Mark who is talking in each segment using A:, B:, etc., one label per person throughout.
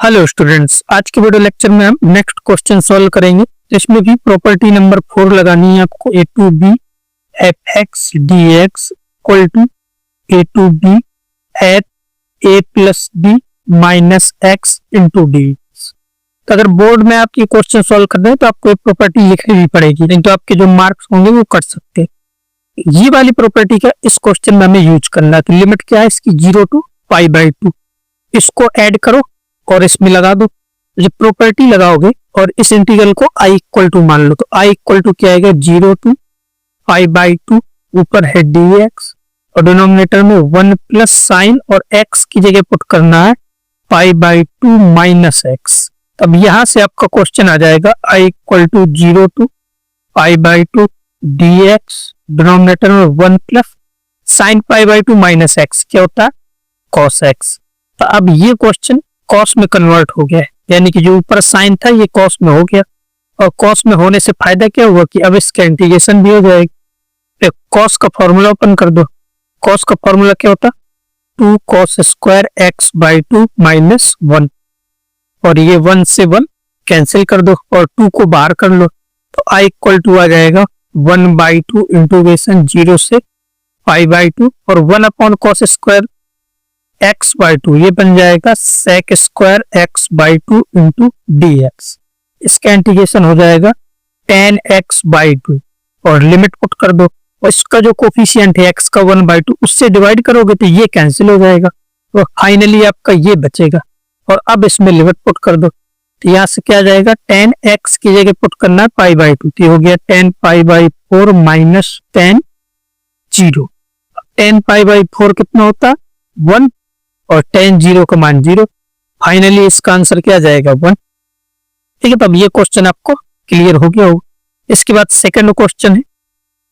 A: Hello students, आज के video lecture में हम नेक्स्ट क्वेश्चन सॉल्व करेंगे। इसमें भी प्रॉपर्टी नंबर 4 लगानी है आपको। A to B f x d x equal to A to B f A plus B minus x into D. तो अगर बोर्ड में आप ये क्वेश्चन सॉल्व कर रहे हैं तो आपको एक प्रॉपर्टी लिखनी भी पड़ेगी, नहीं तो आपके जो मार्क्स होंगे वो कट सकते हैं। ये वाली प्रॉपर्टी का इस क्वेश्चन में हमें यूज करना है। तो लिमिट क्या है इसकी? 0 टू पाई बाई 2। इसको ऐड करो और इसमें लगा दो। जब प्रॉपर्टी लगाओगे और इस इंटीग्रल को i इक्वल टू मान लो, तो i इक्वल टू क्या आएगा? 0 टू पाई बाई 2, ऊपर है dx और डिनोमिनेटर में 1 प्लस साइन और x की जगह पुट करना है पाई बाई 2 माइनस एक्स। तब यहां से आपका क्वेश्चन आ जाएगा i equal to 0 to pi by 2 dx, denominator में 1 plus sine pi by 2 minus x, क्या होता है? cos x। तो अब ये क्वेश्चन कॉस में कन्वर्ट हो गया है, यानी कि जो ऊपर साइन था ये कॉस में हो गया। और कॉस में होने से फायदा क्या हुआ कि अब इसका इंटीग्रेशन भी हो जाएगा। कॉस का फॉर्मूला ओपन कर दो। कॉस का फॉर्मूला क्या होता? 2 cos square x by 2 minus 1, और ये 1 से 1 कैंसिल कर दो और 2 को बाहर कर लो। तो i इक्वल टू आ जाएगा 1 बाई 2 इंटीग्रेशन 0 से पाई बाई 2 और 1 upon cos square x by 2, ये बन जाएगा sec square x by 2 into d x. इसका इंटीग्रेशन हो जाएगा tan एक्स बाई 2 और लिमिट पुट कर दो। और इसका जो कोफिशिएंट है x का 1 बाई 2 उससे डिवाइड करोगे तो ये कैंसिल हो जाएगा, तो फाइनली आपका ये बचेगा। और अब इसमें लिमिट पुट कर दो, तो यहाँ से क्या आ जाएगा? tan x की जगह पुट करना है पाई बाई 2, तो हो गया tan pi by 4 minus tan 0। tan pi by 4 कितना होता है? 1, और tan 0 का मान 0। फाइनली इसका आंसर क्या जाएगा? 1। ठीक है, तो अब ये क्वेश्चन आपको क्लियर हो गया होगा। इसके बाद सेकंड क्वेश्चन है।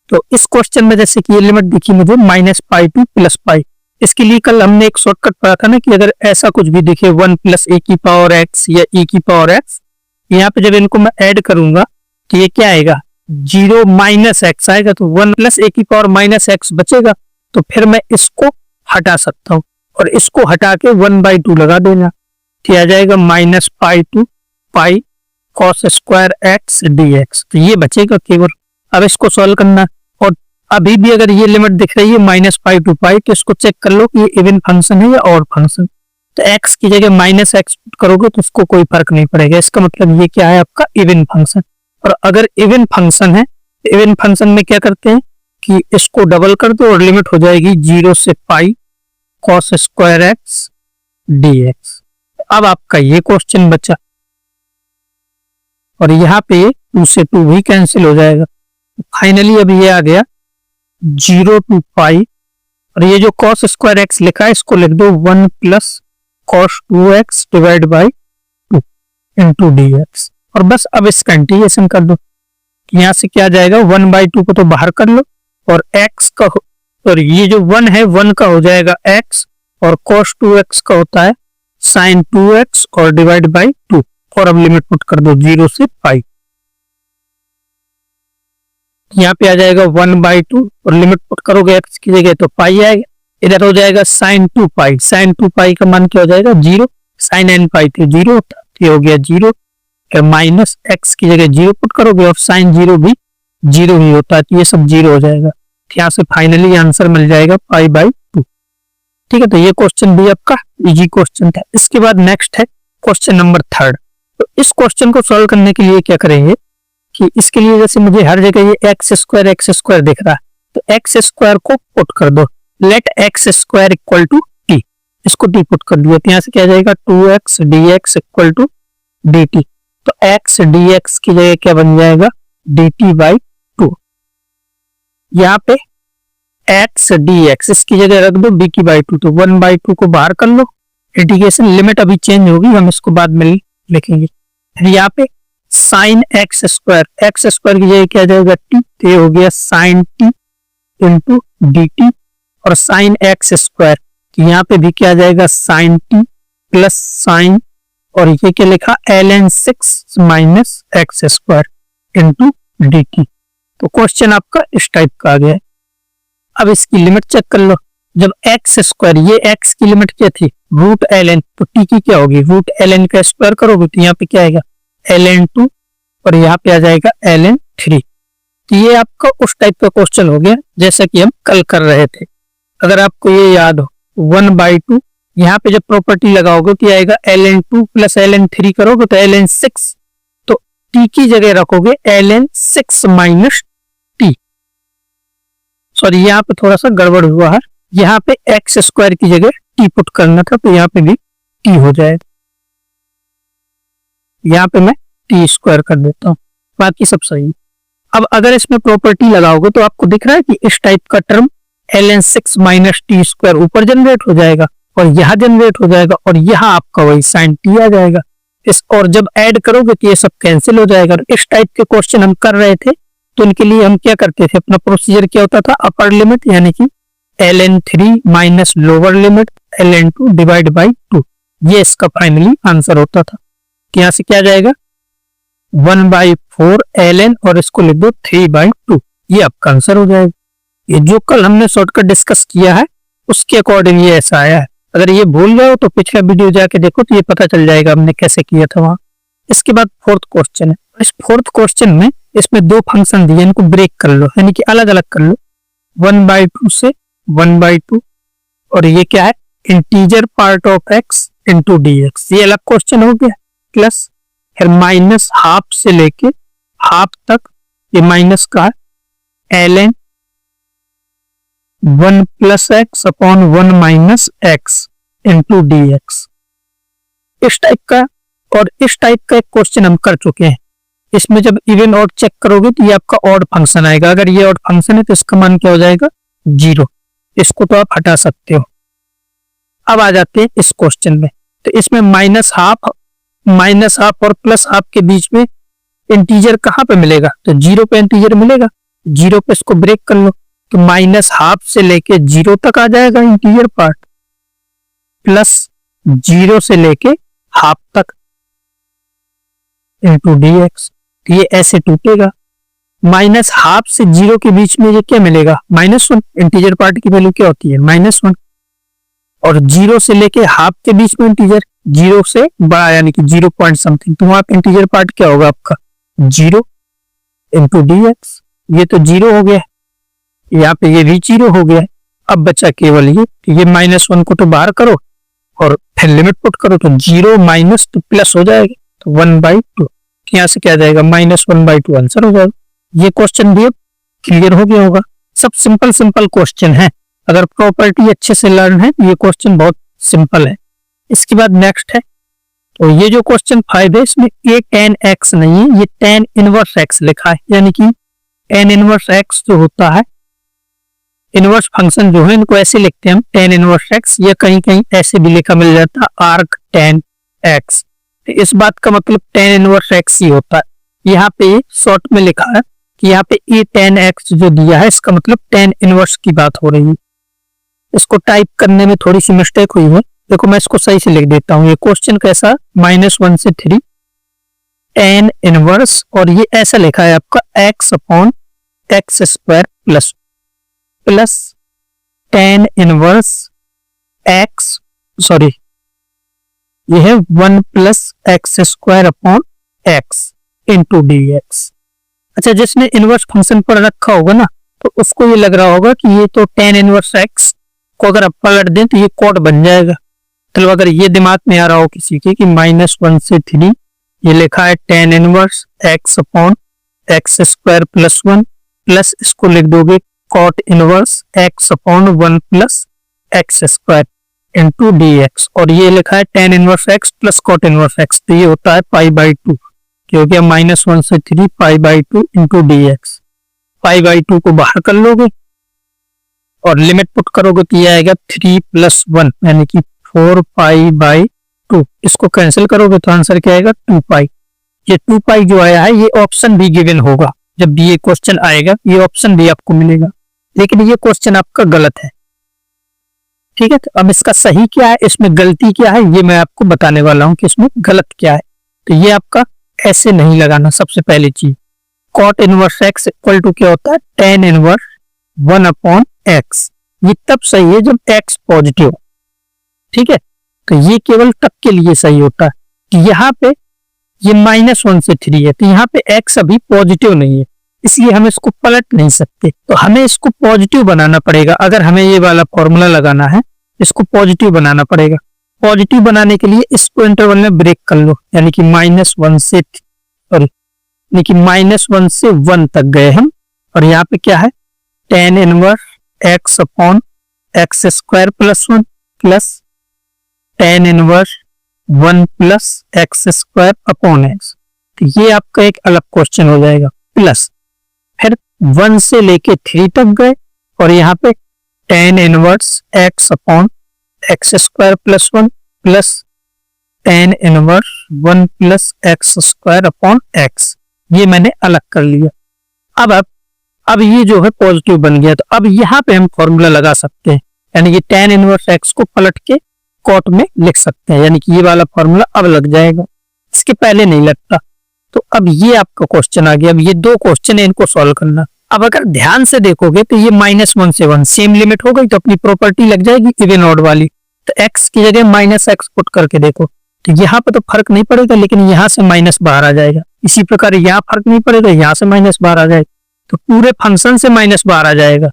A: तो इस क्वेश्चन में जैसे कि ये लिमिट दिखी मुझे minus pi two plus pi, इसके लिए कल हमने एक शॉर्टकट पढ़ा था ना कि अगर ऐसा कुछ भी दिखे 1 प्लस ए की पावर एक्स या e की पावर एक्स, यहाँ पे जब इनको मैं ऐड करूंगा तो ये क्या आएगा? 0 माइनस एक्स आएगा, तो 1 प्लस ए की पावर माइनस एक्स बचेगा। तो फिर मैं इसको हटा सकता हूँ और इसको हटा के 1 बाई 2 लगा देना, तो आ जाएगा minus pi to pi cos square x d x. तो ये बचेगा केवल। अब इसको सॉल्व करना, और अभी भी अगर ये लिमिट दिख रही है माइनस पाई टू पाई, तो इसको चेक कर लो कि ये इवन फंक्शन है या ऑड फंक्शन। तो x की जगह माइनस एक्स करोगे तो उसको कोई फर्क नहीं पड़ेगा। इसका मतलब ये क्या है? आपका इवन फंक्शन। और अगर इवन फंक्शन है, इवन फंक्शन में क्या करते हैं कि इसको डबल कर दो और लिमिट हो जाएगी 0 से पाई cos square x d x. अब आपका ये क्वेश्चन बचा, और यहाँ पे 2 से 2 भी कैंसिल हो जाएगा। फाइनली अब ये आ गया 0 टू पाई, और ये जो cos स्क्वायर एक्स लिखा है इसको लिख दो 1 plus cos 2x divide by 2 into d x. और बस अब इसका इंटीग्रेशन कर दो। यहाँ से क्या आ जाएगा? 1 बाई 2 को तो बाहर कर लो, और x का, और ये जो 1 है 1 का हो जाएगा x, और cos 2x का होता है sin 2x और डिवाइड बाई 2। और अब लिमिट पुट कर दो 0 से पाई, यहाँ पे आ जाएगा 1 बाई 2 और लिमिट पुट करोगे x की जगह तो पाई आएगा। इधर हो जाएगा sin 2 पाई, sin 2 पाई का मान क्या हो जाएगा? 0। sin n पाई थे 0 होता, ये हो गया 0। माइनस x की जगह 0 पुट करोगे और sin 0 भी 0 ही होता है, तो ये सब 0 हो जाएगा। यहाँ से फाइनली आंसर मिल जाएगा पाई बाई 2। ठीक है, तो ये क्वेश्चन भी आपका इजी क्वेश्चन था। इसके बाद नेक्स्ट है क्वेश्चन नंबर 3। तो इस क्वेश्चन को सॉल्व करने के लिए क्या करेंगे कि इसके लिए जैसे मुझे हर जगह ये एक्स स्क्वायर दिख रहा है, तो एक्स स्क्वायर को पुट कर दो। Let x square equal to t, इसको टी पुट कर दिया, तो यहाँ से क्या जाएगा? 2x dx equal to dt। तो x dx की जगह क्या बन जाएगा? dt by 2। यहाँ पे x dx इसकी जगह रख दो dt बाई 2, तो 1 बाई 2 को बाहर कर लो। इंटीग्रेशन लिमिट अभी चेंज होगी, हम इसको बाद में लिखेंगे। फिर यहाँ पे साइन एक्स स्क्वायर की जगह क्या जाएगा? t, तो ये हो गया sine t into d t. और साइन एक्स स्क्वायर, यहाँ पे भी क्या जाएगा? साइन t प्लस साइन, और ये क्या लिखा? ln 6 minus x square into d T. तो क्वेश्चन आपका इस टाइप का आ गया है। अब इसकी लिमिट चेक कर लो, जब एक्स स्क्वायर, ये एक्स की लिमिट क्या थी रूट एल एन, तो टी की क्या होगी रूट एल एन का स्क्वायर करोगे तो यहाँ पे क्या आएगा एल एन टू और यहाँ पे आ जाएगा एल एन थ्री। तो ये आपका उस टाइप का क्वेश्चन हो गया जैसा कि हम कल कर रहे थे। अगर आपको ये याद हो 1/2, यहाँ पे जब प्रॉपर्टी लगाओगे तो आएगा l n two plus l n three करोगे तो एल एन सिक्स, तो टी की जगह रखोगे l n six minus t. Sorry यहाँ पे थोड़ा सा गड़बड़ हुआ है, यहाँ पे एक्स स्क्वायर की जगह टी पुट करना था तो यहाँ पे भी टी हो जाएगा, यहाँ पे मैं टी स्क्वायर कर देता हूँ, बाकी सब सही है। अब अगर इसमें प्रॉपर्टी लगाओगे तो आपको दिख रहा है कि इस टाइप का term l n six minus t square ऊपर जनरेट हो जाएगा और यहाँ जनरेट हो जाएगा और यहाँ आपका वही साइन टी आ जाएगा इस, और जब ऐड करोगे तो ये सब कैंसिल हो जाएगा। इस टाइप के क्वेश्चन हम कर रहे थे तो उनके लिए हम क्या करते थे, अपना प्रोसीजर क्या होता था, अपर लिमिट यानी कि l n three minus lower limit l n two divide by two, ये इसका फाइनली आंसर होता था। यहाँ से क्या जाएगा 1/4 एल एन और इसको लिख दो 3/2, ये आपका आंसर हो जाएगा। ये जो कल हमने शॉर्टकट डिस्कस किया है उसके अकॉर्डिंग ये ऐसा आया है। अगर ये भूल गए हो तो पिछला वीडियो जाके देखो तो ये पता चल जाएगा हमने कैसे किया था वहां। इसके बाद फोर्थ क्वेश्चन है, इस फोर्थ क्वेश्चन में इसमें दो फंक्शन दिए, इनको ब्रेक कर लो यानी कि अलग अलग कर लो, 1/2 से 1/2 और ये क्या है integer part of x into d x, ये अलग क्वेश्चन हो गया। प्लस फिर माइनस हाफ से लेके हाफ तक, ये माइनस का l n 1 plus x upon 1 minus x into d x, इस टाइप का। और इस टाइप का एक क्वेश्चन हम कर चुके हैं, इसमें जब इवन ऑड चेक करोगे तो ये आपका ऑड फंक्शन आएगा, अगर ये ऑड फंक्शन है तो इसका मान क्या हो जाएगा 0, इसको तो आप हटा सकते हो। अब आ जाते हैं इस क्वेश्चन में, तो इसमें माइनस हाफ और प्लस हाफ के बीच में इंटीजर कहां पे मिलेगा, तो 0 पे इंटीजर मिलेगा, 0 पे इसको ब्रेक कर लो तो माइनस हाफ से लेके 0 तक आ जाएगा इंटीजर पार्ट, प्लस 0 से लेके हाफ तक इंटू डी एक्स, ये ऐसे टूटेगा। माइनस हाफ से 0 के बीच में ये क्या मिलेगा -1, इंटीजर पार्ट की वैल्यू क्या होती है -1, और 0 से लेके हाफ के बीच में इंटीजर 0 से बड़ा यानी कि 0 पॉइंट समथिंग, तो वहां पे इंटीजर पार्ट क्या होगा आपका 0 इंटू डी एक्स, ये तो 0 हो गया, यहाँ पे ये भी 0 हो गया। अब बचा केवल ये -1 को तो बाहर करो और फिर लिमिट पुट करो तो 0 माइनस तो प्लस हो जाएगा, तो 1/2, यहाँ से क्या जाएगा -1/2 आंसर हो जाएगा। ये क्वेश्चन भी क्लियर हो गया होगा। सब सिंपल क्वेश्चन है, अगर प्रॉपर्टी अच्छे से लर्न है तो ये क्वेश्चन बहुत सिंपल है। इसके बाद नेक्स्ट है, तो ये जो क्वेश्चन 5 है इसमें ये tan x नहीं है, ये tan इनवर्स x लिखा है, यानी कि tan इनवर्स x जो होता है, इनवर्स फंक्शन जो है इनको ऐसे लिखते हैं हम tan इनवर्स x, या कहीं कहीं ऐसे भी लिखा मिल जाता है arc tan x, तो इस बात का मतलब tan इनवर्स x ही होता है। यहाँ पे शॉर्ट में लिखा है कि यहाँ पे ये tan x जो दिया है इसका मतलब tan इनवर्स की बात हो रही है। इसको टाइप करने में थोड़ी सी मिस्टेक हुई है, देखो मैं इसको सही से लिख देता हूँ। ये क्वेश्चन कैसा -1 से 3 tan इनवर्स, और ये ऐसा लिखा है आपका x upon x square plus tan inverse x, sorry ये है 1 plus x square upon x into d x. अच्छा, जिसने इनवर्स फंक्शन पर रखा होगा ना तो उसको ये लग रहा होगा कि ये तो tan इनवर्स x को अगर आप पलट दें तो ये कोड बन जाएगा। मतलब अगर ये दिमाग में आ रहा हो किसी के कि -1 से 3 ये लिखा है tan inverse x upon x square plus 1, plus इसको लिख दोगे cot inverse x upon 1 plus x square into d x, और ये लिखा है tan inverse x plus cot inverse x, तो ये होता है π/2, हो गया -1 से 3 π/2 इंटू डी एक्स। π/2 को बाहर कर लोगे और लिमिट पुट करोगे तो ये आएगा 3 + 1 यानी कि 4π/2, इसको कैंसिल करोगे तो आंसर क्या आएगा 2π। ये 2π जो आया है ये ऑप्शन भी गिवन होगा, जब भी ये क्वेश्चन आएगा ये ऑप्शन भी आपको मिलेगा, लेकिन ये क्वेश्चन आपका गलत है। ठीक है, तो अब इसका सही क्या है, इसमें गलती क्या है, ये मैं आपको बताने वाला हूं कि इसमें गलत क्या है। तो ये आपका ऐसे नहीं लगाना। सबसे पहली चीज cot inverse x equal to क्या होता है tan इनवर्स 1 अपॉन x, ये तब सही है जब x पॉजिटिव, ठीक है। तो ये केवल तब के लिए सही होता है कि यहाँ पे ये -1 से 3 है, तो यहाँ पे x अभी पॉजिटिव नहीं है, इसलिए हम इसको पलट नहीं सकते। तो हमें इसको पॉजिटिव बनाना पड़ेगा। अगर हमें ये वाला फॉर्मूला लगाना है, इसको पॉजिटिव बनाना पड़ेगा। पॉजिटिव बनाने के लिए इसको इंटरवल में ब्रेक कर लो, यानी कि -1 से -1 से 1 तक गए हम। और यहाँ पे क्या है, tan inverse x upon x square plus 1 plus tan inverse 1 plus x square upon x। तो ये आपका एक अलग क्वेश्चन हो जाएगा। प्लस फिर 1 से लेके 3 तक गए और यहाँ पे tan inverse x upon x square plus 1 plus tan inverse 1 plus x square upon x, ये मैंने अलग कर लिया। अब ये जो है पॉजिटिव बन गया, तो अब यहाँ पे हम फॉर्मूला लगा सकते हैं, यानी कि tan इनवर्स x को पलट के कॉट में लिख सकते हैं, यानी कि ये वाला फॉर्मूला अब लग जाएगा, इसके पहले नहीं लगता। तो अब ये आपका क्वेश्चन आ गया। अब ये 2 क्वेश्चन है, इनको सॉल्व करना। अब अगर ध्यान से देखोगे तो ये -1 से 1 सेम लिमिट हो गई, तो अपनी प्रॉपर्टी लग जाएगी इवन ऑड वाली। तो x की जगह -x पुट करके देखो, तो यहाँ पे तो फर्क नहीं पड़ेगा, लेकिन यहाँ से माइनस बाहर आ जाएगा। इसी प्रकार यहाँ फर्क नहीं पड़ेगा, यहाँ से माइनस बाहर आ जाएगा, तो पूरे फंक्शन से माइनस बाहर आ जाएगा,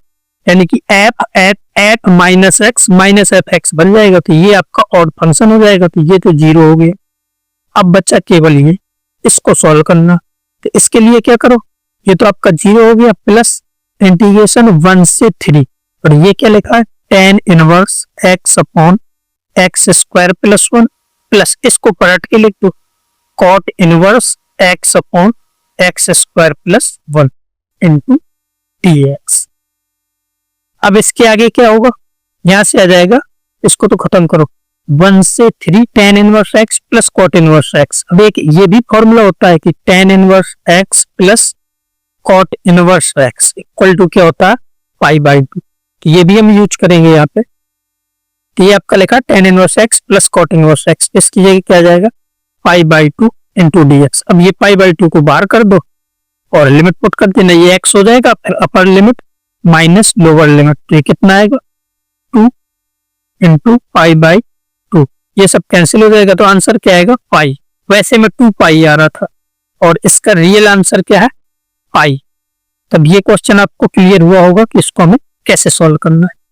A: यानी कि f at -x -f(x) बन जाएगा। तो ये आपका ऑड फंक्शन हो जाएगा। तो ये तो 0 हो गया। अब बच्चा केवल ये, इसको सॉल्व करना। तो इसके लिए क्या करो, ये तो आपका 0 हो गया, प्लस इंटीग्रेशन 1 से 3, और ये क्या लिखा है, tan inverse x upon x square plus 1 plus इसको पलट के लिख दो, cot inverse x upon x square plus 1 into dx। अब इसके आगे क्या होगा, यहां से आ जाएगा, इसको तो खत्म करो, 1 से 3 tan inverse x plus cot inverse x। अब एक ये भी फॉर्मूला होता है कि tan inverse x plus cot inverse x equal to क्या होता है, π/2। तो ये भी हम यूज करेंगे यहाँ पे। तो ये आपका लिखा tan inverse x plus cot inverse x, इसकी जगह क्या आ जाएगा, π/2 इंटू dx। अब ये π/2 को बाहर कर दो और लिमिट पुट कर देना, ये x हो जाएगा, फिर upper limit minus lower limit, तो ये कितना आएगा, 2 इंटू π/2। ये सब कैंसिल हो जाएगा, तो आंसर क्या आएगा, पाई। वैसे में 2π आ रहा था और इसका रियल आंसर क्या है, पाई। तब ये क्वेश्चन आपको क्लियर हुआ होगा कि इसको हमें कैसे सॉल्व करना है।